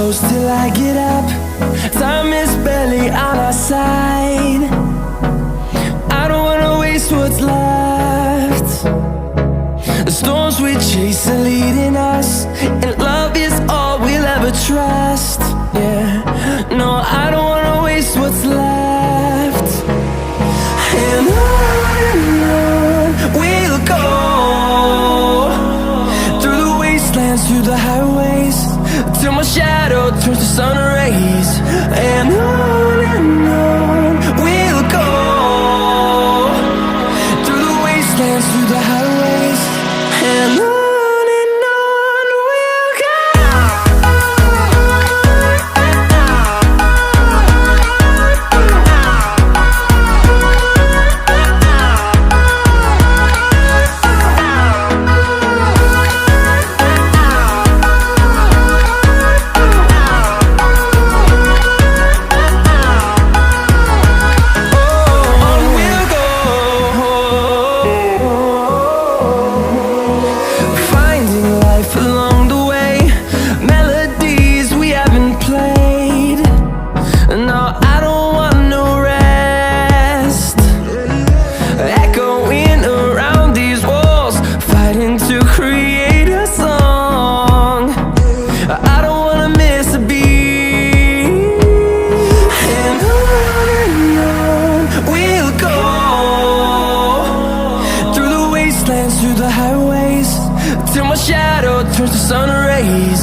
close till I get up. Time is barely on our side. I don't wanna waste what's left. The storms we chase are leading us, and love is all we'll ever trust. Yeah, no, I don't wanna waste what's left. And on we'll go, through the wastelands, through the highways, till my shadow turns to sun rays. And on we'll go, through the wastelands, through the highways, and on we'll go. Through the highways, till my shadow turns to sun rays.